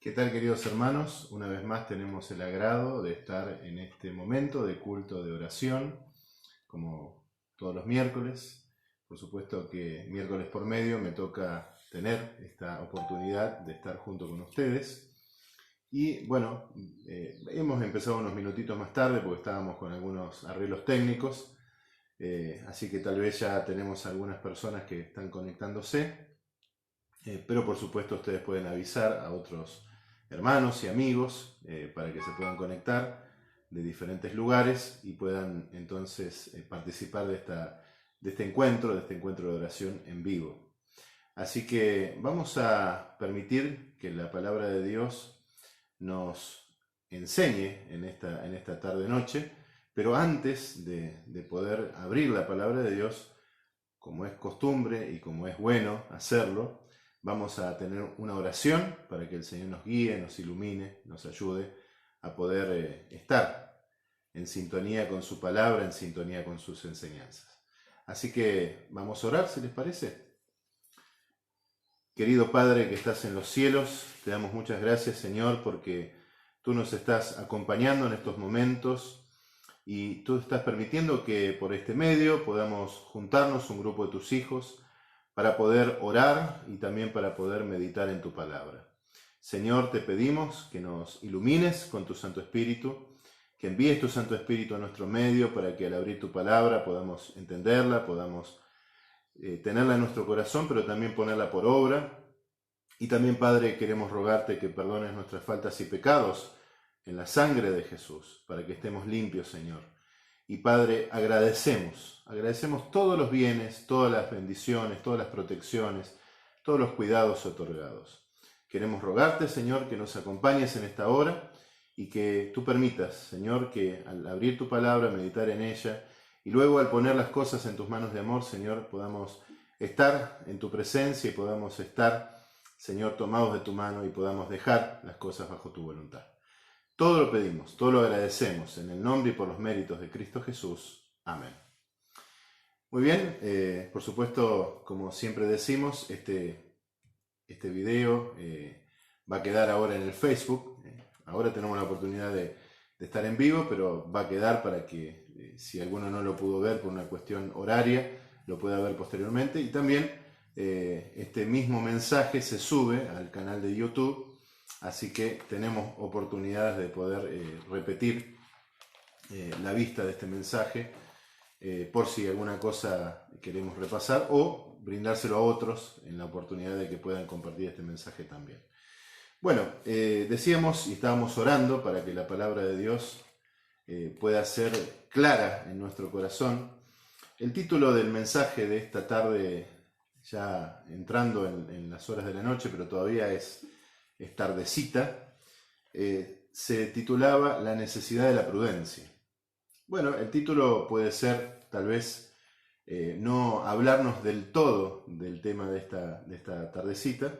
¿Qué tal, queridos hermanos? Una vez más tenemos el agrado de estar en este momento de culto de oración, como todos los miércoles. Por supuesto que miércoles por medio me toca tener esta oportunidad de estar junto con ustedes. Y bueno, hemos empezado unos minutitos más tarde porque estábamos con algunos arreglos técnicos, así que tal vez ya tenemos algunas personas que están conectándose, pero por supuesto ustedes pueden avisar a otros hermanos y amigos para que se puedan conectar de diferentes lugares y puedan entonces participar de este encuentro de oración en vivo. Así que vamos a permitir que la palabra de Dios nos enseñe en esta tarde-noche, pero antes de poder abrir la palabra de Dios, como es costumbre y como es bueno hacerlo, vamos a tener una oración para que el Señor nos guíe, nos ilumine, nos ayude a poder estar en sintonía con su palabra, en sintonía con sus enseñanzas. Así que vamos a orar, si les parece. Querido Padre que estás en los cielos, te damos muchas gracias, Señor, porque tú nos estás acompañando en estos momentos y tú estás permitiendo que por este medio podamos juntarnos un grupo de tus hijos para poder orar y también para poder meditar en tu palabra. Señor, te pedimos que nos ilumines con tu Santo Espíritu, que envíes tu Santo Espíritu a nuestro medio para que al abrir tu palabra podamos entenderla, podamos tenerla en nuestro corazón, pero también ponerla por obra. Y también, Padre, queremos rogarte que perdones nuestras faltas y pecados en la sangre de Jesús, para que estemos limpios, Señor. Y Padre, agradecemos todos los bienes, todas las bendiciones, todas las protecciones, todos los cuidados otorgados. Queremos rogarte, Señor, que nos acompañes en esta hora y que tú permitas, Señor, que al abrir tu palabra, meditar en ella y luego al poner las cosas en tus manos de amor, Señor, podamos estar en tu presencia y podamos estar, Señor, tomados de tu mano y podamos dejar las cosas bajo tu voluntad. Todo lo pedimos, todo lo agradecemos en el nombre y por los méritos de Cristo Jesús. Amén. Muy bien, por supuesto, como siempre decimos, este video va a quedar ahora en el Facebook. Ahora tenemos la oportunidad de estar en vivo, pero va a quedar para que si alguno no lo pudo ver por una cuestión horaria, lo pueda ver posteriormente. Y también este mismo mensaje se sube al canal de YouTube. Así que tenemos oportunidades de poder repetir la vista de este mensaje por si alguna cosa queremos repasar o brindárselo a otros en la oportunidad de que puedan compartir este mensaje también. Bueno, decíamos y estábamos orando para que la palabra de Dios pueda ser clara en nuestro corazón. El título del mensaje de esta tarde, ya entrando en las horas de la noche, pero todavía es tardecita, se titulaba La necesidad de la prudencia. Bueno, el título puede ser tal vez no hablarnos del todo del tema de esta tardecita,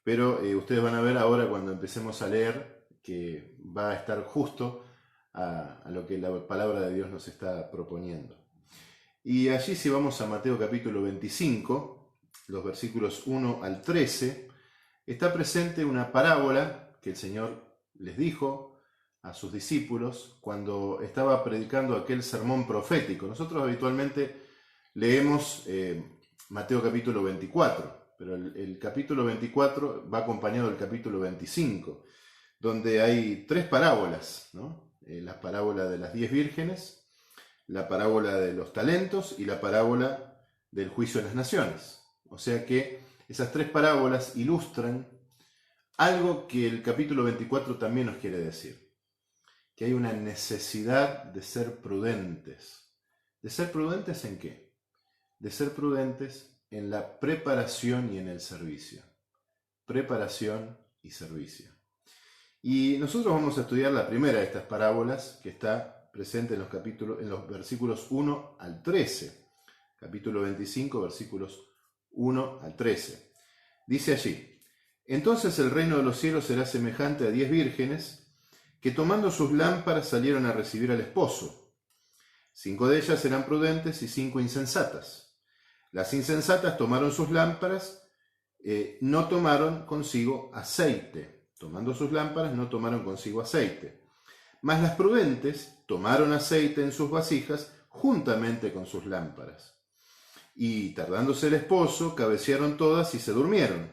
pero ustedes van a ver ahora cuando empecemos a leer que va a estar justo a lo que la palabra de Dios nos está proponiendo. Y allí, si vamos a Mateo capítulo 25, los versículos 1 al 13, está presente una parábola que el Señor les dijo a sus discípulos cuando estaba predicando aquel sermón profético. Nosotros habitualmente leemos Mateo capítulo 24, pero el capítulo 24 va acompañado del capítulo 25, donde hay tres parábolas, ¿no? La parábola de las 10 vírgenes, la parábola de los talentos y la parábola del juicio de las naciones. O sea que esas tres parábolas ilustran algo que el capítulo 24 también nos quiere decir, que hay una necesidad de ser prudentes. ¿De ser prudentes en qué? De ser prudentes en la preparación y en el servicio. Preparación y servicio. Y nosotros vamos a estudiar la primera de estas parábolas que está presente en los versículos 1 al 13. Capítulo 25, versículos 1 al 13. Dice allí: Entonces el reino de los cielos será semejante a 10 vírgenes que tomando sus lámparas salieron a recibir al esposo. 5 de ellas eran prudentes y 5 insensatas. Las insensatas tomaron sus lámparas, no tomaron consigo aceite. Tomando sus lámparas, no tomaron consigo aceite. Mas las prudentes tomaron aceite en sus vasijas juntamente con sus lámparas. Y tardándose el esposo, cabecearon todas y se durmieron.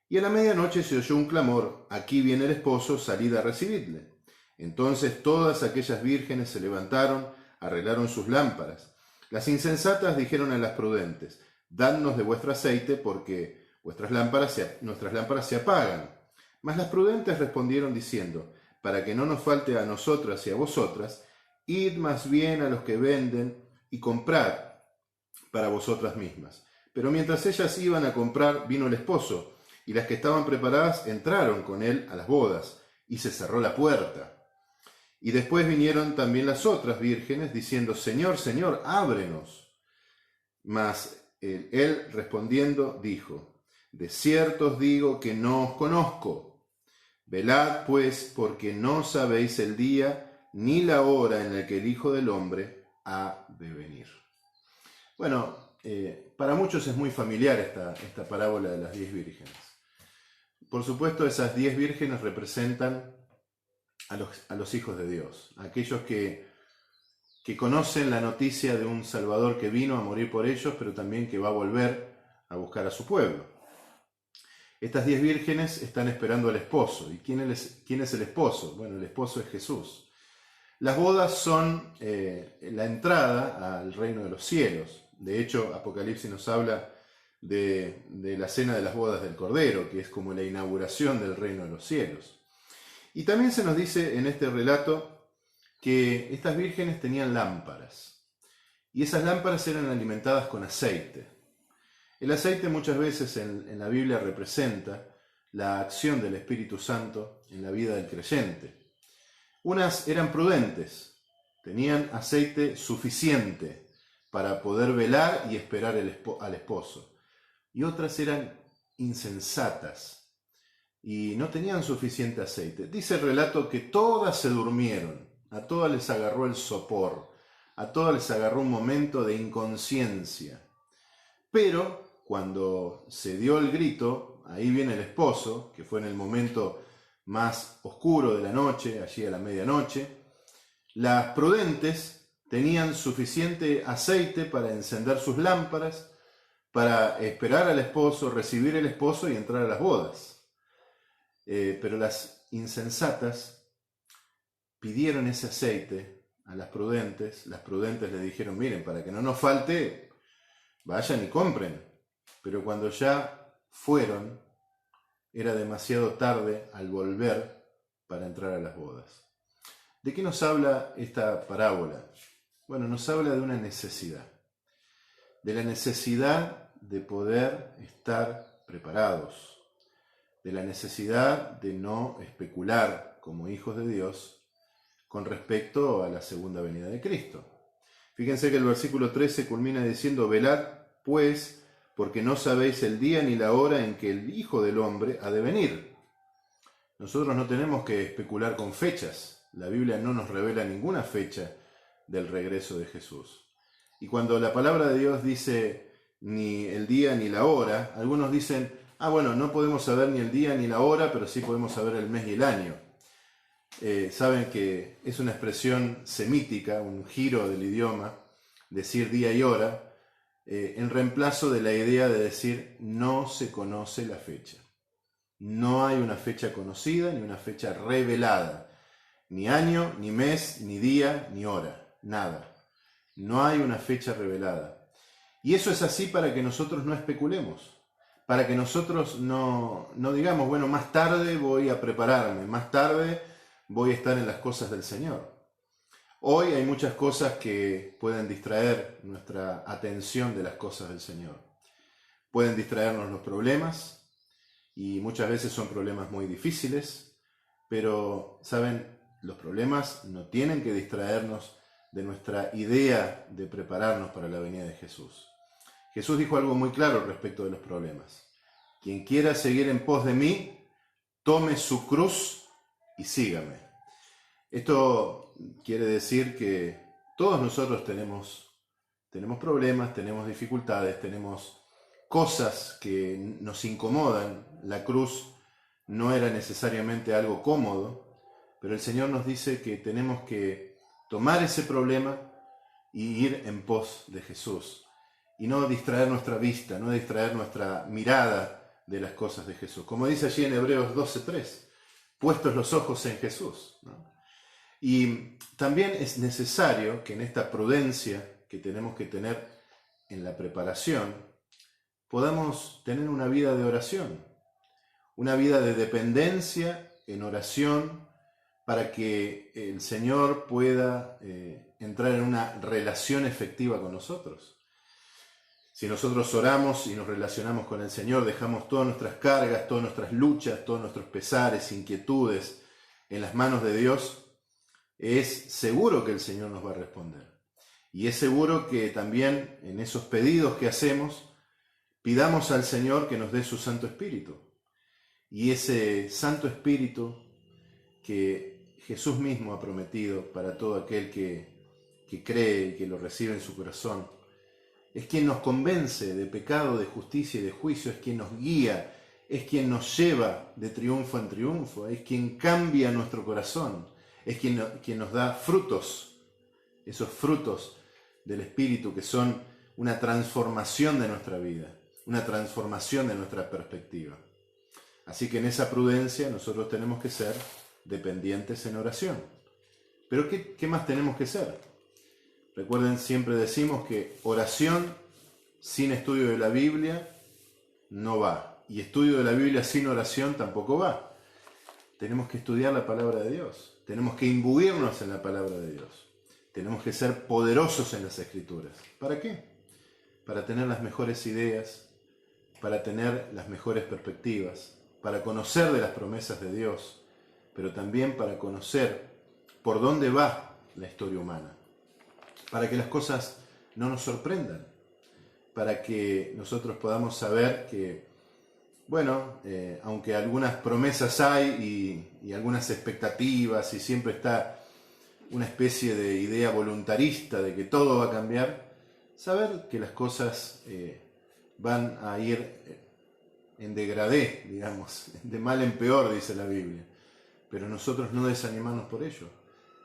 Y a la medianoche se oyó un clamor: aquí viene el esposo, salid a recibirle. Entonces todas aquellas vírgenes se levantaron, arreglaron sus lámparas. Las insensatas dijeron a las prudentes: dadnos de vuestro aceite, porque nuestras lámparas se apagan. Mas las prudentes respondieron diciendo: para que no nos falte a nosotras y a vosotras, id más bien a los que venden y comprad para vosotras mismas. Pero mientras ellas iban a comprar, vino el esposo, y las que estaban preparadas entraron con él a las bodas, y se cerró la puerta. Y después vinieron también las otras vírgenes, diciendo: Señor, Señor, ábrenos. Mas él respondiendo dijo: de cierto os digo que no os conozco. Velad pues, porque no sabéis el día ni la hora en la que el Hijo del Hombre ha de venir. Bueno, para muchos es muy familiar esta parábola de las 10 vírgenes. Por supuesto, esas 10 vírgenes representan a los hijos de Dios, a aquellos que conocen la noticia de un Salvador que vino a morir por ellos, pero también que va a volver a buscar a su pueblo. Estas 10 vírgenes están esperando al esposo. ¿Y quién es el esposo? Bueno, el esposo es Jesús. Las bodas son la entrada al reino de los cielos. De hecho, Apocalipsis nos habla de la cena de las bodas del Cordero, que es como la inauguración del reino de los cielos. Y también se nos dice en este relato que estas vírgenes tenían lámparas, y esas lámparas eran alimentadas con aceite. El aceite muchas veces en la Biblia representa la acción del Espíritu Santo en la vida del creyente. Unas eran prudentes, tenían aceite suficiente para poder velar y esperar al esposo. Y otras eran insensatas y no tenían suficiente aceite. Dice el relato que todas se durmieron, a todas les agarró el sopor, a todas les agarró un momento de inconsciencia. Pero cuando se dio el grito, ahí viene el esposo, que fue en el momento más oscuro de la noche, allí a la medianoche, las prudentes tenían suficiente aceite para encender sus lámparas, para esperar al esposo, recibir el esposo y entrar a las bodas. Pero las insensatas pidieron ese aceite a las prudentes le dijeron: miren, para que no nos falte, vayan y compren. Pero cuando ya fueron, era demasiado tarde al volver para entrar a las bodas. ¿De qué nos habla esta parábola? Bueno, nos habla de una necesidad, de la necesidad de poder estar preparados, de la necesidad de no especular como hijos de Dios con respecto a la segunda venida de Cristo. Fíjense que el versículo 13 culmina diciendo: velad pues, porque no sabéis el día ni la hora en que el Hijo del Hombre ha de venir. Nosotros no tenemos que especular con fechas. La Biblia no nos revela ninguna fecha del regreso de Jesús. Y cuando la palabra de Dios dice ni el día ni la hora, algunos dicen: bueno, no podemos saber ni el día ni la hora, pero sí podemos saber el mes y el año. Saben que es una expresión semítica, un giro del idioma, decir día y hora, en reemplazo de la idea de decir no se conoce la fecha. No hay una fecha conocida ni una fecha revelada. Ni año, ni mes, ni día, ni hora. Nada. No hay una fecha revelada. Y eso es así para que nosotros no especulemos. Para que nosotros no digamos: bueno, más tarde voy a prepararme, más tarde voy a estar en las cosas del Señor. Hoy hay muchas cosas que pueden distraer nuestra atención de las cosas del Señor. Pueden distraernos los problemas, y muchas veces son problemas muy difíciles, pero, ¿saben? Los problemas no tienen que distraernos de nuestra idea de prepararnos para la venida de Jesús. Jesús dijo algo muy claro respecto de los problemas: quien quiera seguir en pos de mí, tome su cruz y sígame. Esto quiere decir que todos nosotros tenemos problemas, tenemos dificultades, tenemos cosas que nos incomodan. La cruz no era necesariamente algo cómodo, pero el Señor nos dice que tenemos que tomar ese problema y ir en pos de Jesús. Y no distraer nuestra vista, no distraer nuestra mirada de las cosas de Jesús. Como dice allí en Hebreos 12:3, puestos los ojos en Jesús, ¿no? Y también es necesario que en esta prudencia que tenemos que tener en la preparación, podamos tener una vida de oración, una vida de dependencia en oración, para que el Señor pueda entrar en una relación efectiva con nosotros. Si nosotros oramos y nos relacionamos con el Señor, dejamos todas nuestras cargas, todas nuestras luchas, todos nuestros pesares, inquietudes en las manos de Dios, es seguro que el Señor nos va a responder. Y es seguro que también en esos pedidos que hacemos, pidamos al Señor que nos dé su Santo Espíritu. Y ese Santo Espíritu que Jesús mismo ha prometido para todo aquel que cree y que lo recibe en su corazón, es quien nos convence de pecado, de justicia y de juicio, es quien nos guía, es quien nos lleva de triunfo en triunfo, es quien cambia nuestro corazón, es quien nos da frutos, esos frutos del Espíritu que son una transformación de nuestra vida, una transformación de nuestra perspectiva. Así que en esa prudencia nosotros tenemos que ser dependientes en oración. Pero ¿qué más tenemos que ser? Recuerden, siempre decimos que oración sin estudio de la Biblia no va. Y estudio de la Biblia sin oración tampoco va. Tenemos que estudiar la palabra de Dios. Tenemos que imbuirnos en la palabra de Dios. Tenemos que ser poderosos en las Escrituras. ¿Para qué? Para tener las mejores ideas, para tener las mejores perspectivas, para conocer de las promesas de Dios, pero también para conocer por dónde va la historia humana, para que las cosas no nos sorprendan, para que nosotros podamos saber que, bueno, aunque algunas promesas hay y algunas expectativas y siempre está una especie de idea voluntarista de que todo va a cambiar, saber que las cosas van a ir en degradé, digamos, de mal en peor, dice la Biblia. Pero nosotros no desanimarnos por ello,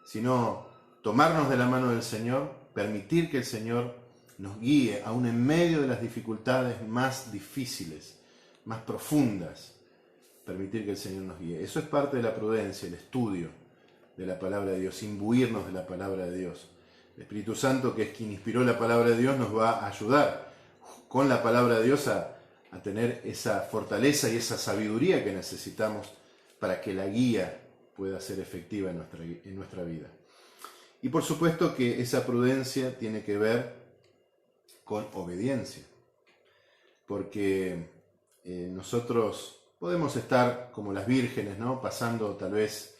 sino tomarnos de la mano del Señor, permitir que el Señor nos guíe aún en medio de las dificultades más difíciles, más profundas, permitir que el Señor nos guíe. Eso es parte de la prudencia, el estudio de la palabra de Dios, imbuirnos de la palabra de Dios. El Espíritu Santo, que es quien inspiró la palabra de Dios, nos va a ayudar con la palabra de Dios a tener esa fortaleza y esa sabiduría que necesitamos para que la guía pueda ser efectiva en nuestra vida. Y por supuesto que esa prudencia tiene que ver con obediencia, porque nosotros podemos estar como las vírgenes, ¿no? Pasando tal vez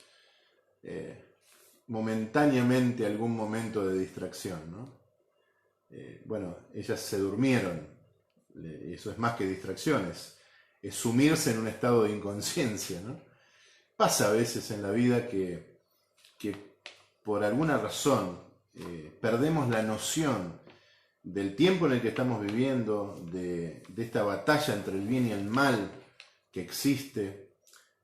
momentáneamente algún momento de distracción, ¿no? Bueno, ellas se durmieron, eso es más que distracciones, es sumirse en un estado de inconsciencia, ¿no? Pasa a veces en la vida que por alguna razón perdemos la noción del tiempo en el que estamos viviendo, de esta batalla entre el bien y el mal que existe,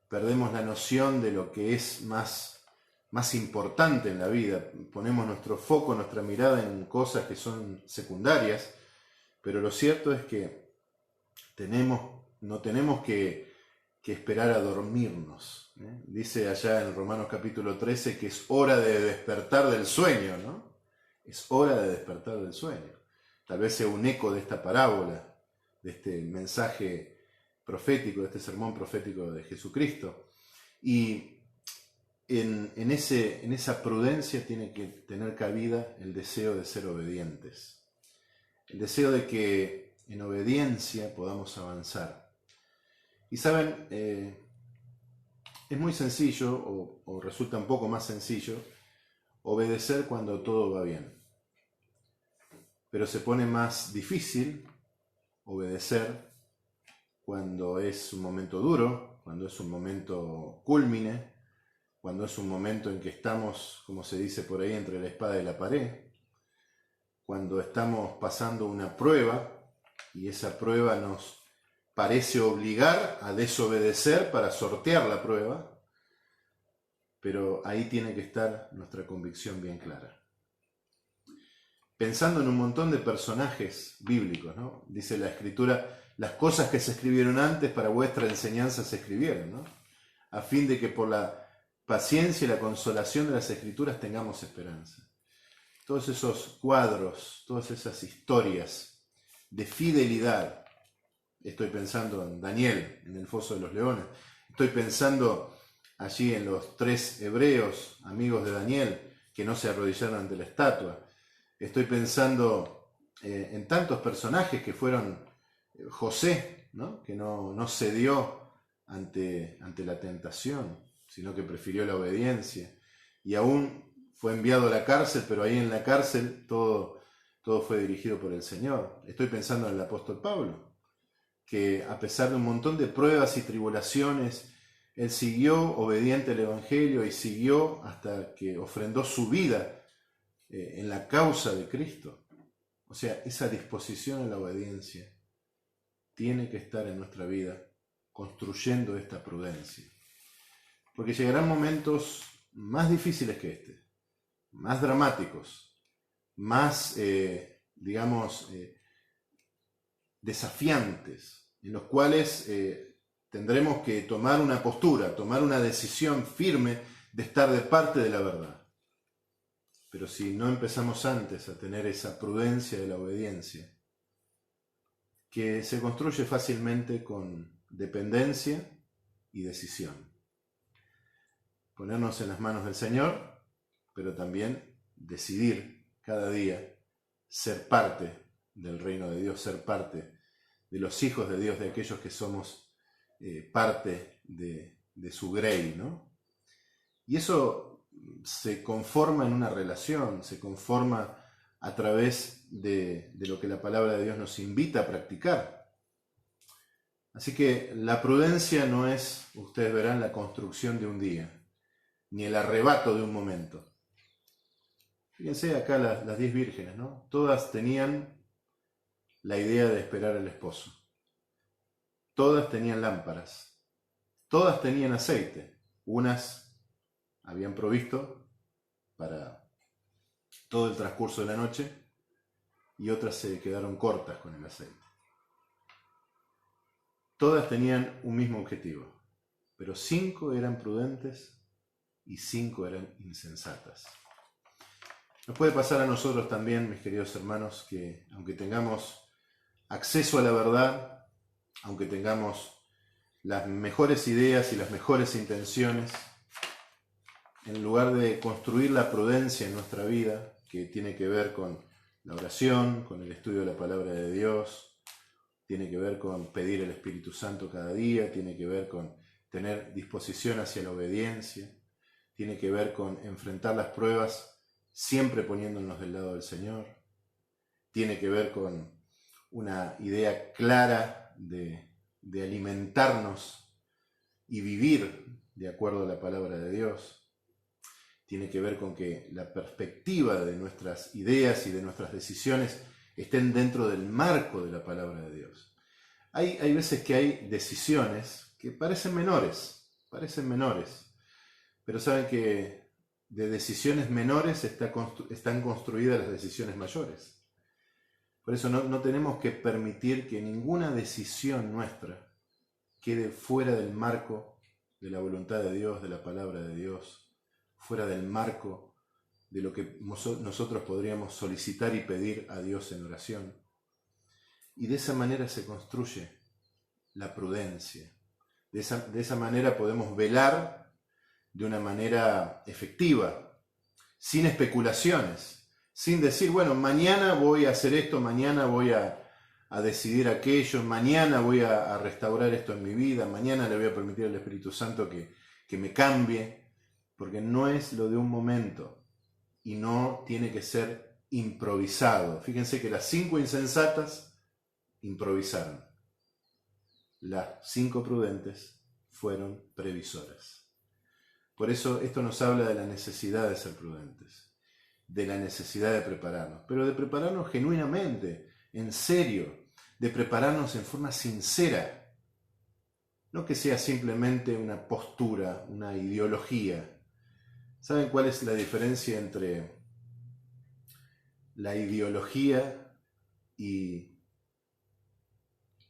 perdemos la noción de lo que es más importante en la vida, ponemos nuestro foco, nuestra mirada en cosas que son secundarias, pero lo cierto es que no tenemos que esperar a dormirnos, ¿eh? Dice allá en Romanos capítulo 13 que es hora de despertar del sueño, ¿no? Es hora de despertar del sueño. Tal vez sea un eco de esta parábola, de este mensaje profético, de este sermón profético de Jesucristo. Y en esa prudencia tiene que tener cabida el deseo de ser obedientes. El deseo de que en obediencia podamos avanzar. Y saben, es muy sencillo, o resulta un poco más sencillo, obedecer cuando todo va bien. Pero se pone más difícil obedecer cuando es un momento duro, cuando es un momento cúlmine, cuando es un momento en que estamos, como se dice por ahí, entre la espada y la pared, cuando estamos pasando una prueba y esa prueba nos parece obligar a desobedecer para sortear la prueba, pero ahí tiene que estar nuestra convicción bien clara. Pensando en un montón de personajes bíblicos, ¿no? Dice la Escritura, las cosas que se escribieron antes para vuestra enseñanza se escribieron, ¿no? A fin de que por la paciencia y la consolación de las Escrituras tengamos esperanza. Todos esos cuadros, todas esas historias de fidelidad. Estoy pensando en Daniel, en el foso de los leones. Estoy pensando allí en los 3 hebreos, amigos de Daniel, que no se arrodillaron ante la estatua. Estoy pensando en tantos personajes que fueron José, ¿no? Que no cedió ante la tentación, sino que prefirió la obediencia. Y aún fue enviado a la cárcel, pero ahí en la cárcel todo fue dirigido por el Señor. Estoy pensando en el apóstol Pablo, que a pesar de un montón de pruebas y tribulaciones, él siguió obediente al Evangelio y siguió hasta que ofrendó su vida en la causa de Cristo. O sea, esa disposición a la obediencia tiene que estar en nuestra vida, construyendo esta prudencia. Porque llegarán momentos más difíciles que este, más dramáticos, más, desafiantes, en los cuales tendremos que tomar una postura, tomar una decisión firme de estar de parte de la verdad. Pero si no empezamos antes a tener esa prudencia de la obediencia, que se construye fácilmente con dependencia y decisión. Ponernos en las manos del Señor, pero también decidir cada día ser parte del reino de Dios, ser parte de los hijos de Dios, de aquellos que somos parte de su grey, ¿no? Y eso se conforma en una relación, se conforma a través de lo que la palabra de Dios nos invita a practicar. Así que la prudencia no es, ustedes verán, la construcción de un día, ni el arrebato de un momento. Fíjense acá las 10 vírgenes, ¿no? Todas tenían la idea de esperar al esposo. Todas tenían lámparas. Todas tenían aceite. Unas habían provisto para todo el transcurso de la noche y otras se quedaron cortas con el aceite. Todas tenían un mismo objetivo, pero 5 eran prudentes y 5 eran insensatas. Nos puede pasar a nosotros también, mis queridos hermanos, que aunque tengamos acceso a la verdad, aunque tengamos las mejores ideas y las mejores intenciones, en lugar de construir la prudencia en nuestra vida, que tiene que ver con la oración, con el estudio de la palabra de Dios, tiene que ver con pedir el Espíritu Santo cada día, tiene que ver con tener disposición hacia la obediencia, tiene que ver con enfrentar las pruebas siempre poniéndonos del lado del Señor, tiene que ver con una idea clara de alimentarnos y vivir de acuerdo a la palabra de Dios. Tiene que ver con que la perspectiva de nuestras ideas y de nuestras decisiones estén dentro del marco de la palabra de Dios. Hay veces que hay decisiones que parecen menores, pero saben que de decisiones menores están construidas las decisiones mayores. Por eso no tenemos que permitir que ninguna decisión nuestra quede fuera del marco de la voluntad de Dios, de la palabra de Dios, fuera del marco de lo que nosotros podríamos solicitar y pedir a Dios en oración. Y de esa manera se construye la prudencia. De esa manera podemos velar de una manera efectiva, sin especulaciones, sin decir, bueno, mañana voy a hacer esto, mañana voy a decidir aquello, mañana voy a restaurar esto en mi vida, mañana le voy a permitir al Espíritu Santo que me cambie, porque no es lo de un momento y no tiene que ser improvisado. Fíjense que las 5 insensatas improvisaron. Las 5 prudentes fueron previsoras. Por eso esto nos habla de la necesidad de ser prudentes, de la necesidad de prepararnos, pero de prepararnos genuinamente, en serio, de prepararnos en forma sincera, no que sea simplemente una postura, una ideología. ¿Saben cuál es la diferencia entre la ideología y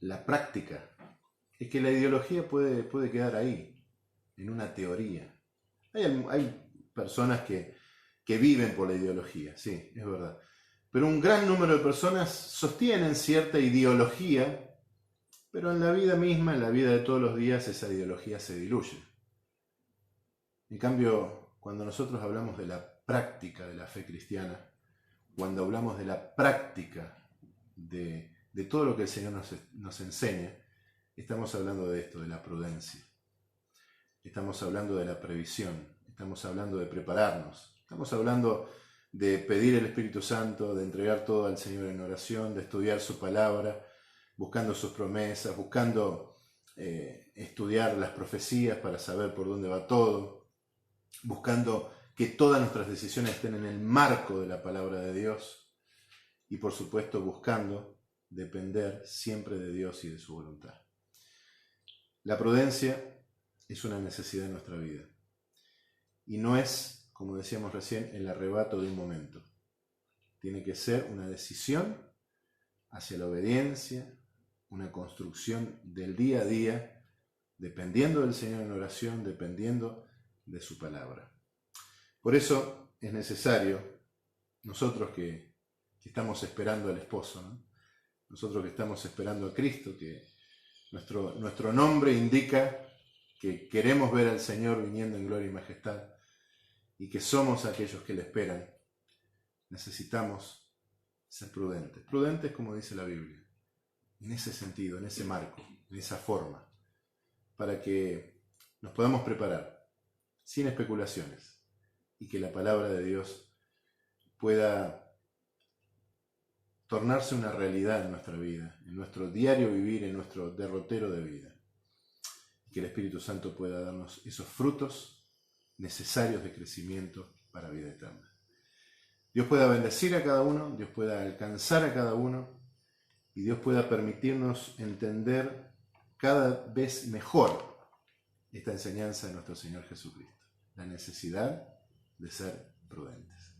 la práctica? Es que la ideología puede quedar ahí, en una teoría. Hay personas que viven por la ideología, sí, es verdad. Pero un gran número de personas sostienen cierta ideología, pero en la vida misma, en la vida de todos los días, esa ideología se diluye. En cambio, cuando nosotros hablamos de la práctica de la fe cristiana, cuando hablamos de la práctica de todo lo que el Señor nos enseña, estamos hablando de esto, de la prudencia. Estamos hablando de la previsión, estamos hablando de prepararnos, estamos hablando de pedir el Espíritu Santo, de entregar todo al Señor en oración, de estudiar su palabra, buscando sus promesas, buscando estudiar las profecías para saber por dónde va todo, buscando que todas nuestras decisiones estén en el marco de la palabra de Dios y por supuesto buscando depender siempre de Dios y de su voluntad. La prudencia es una necesidad en nuestra vida y no es, como decíamos recién, el arrebato de un momento. Tiene que ser una decisión hacia la obediencia, una construcción del día a día, dependiendo del Señor en oración, dependiendo de su palabra. Por eso es necesario, nosotros que estamos esperando al esposo, ¿no? Nosotros que estamos esperando a Cristo, que nuestro nombre indica que queremos ver al Señor viniendo en gloria y majestad y que somos aquellos que le esperan, necesitamos ser prudentes. Prudentes, como dice la Biblia, en ese sentido, en ese marco, en esa forma, para que nos podamos preparar sin especulaciones y que la palabra de Dios pueda tornarse una realidad en nuestra vida, en nuestro diario vivir, en nuestro derrotero de vida. Y que el Espíritu Santo pueda darnos esos frutos necesarios de crecimiento para vida eterna. Dios pueda bendecir a cada uno, Dios pueda alcanzar a cada uno y Dios pueda permitirnos entender cada vez mejor esta enseñanza de nuestro Señor Jesucristo, la necesidad de ser prudentes.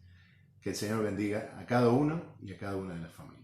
Que el Señor bendiga a cada uno y a cada una de las familias.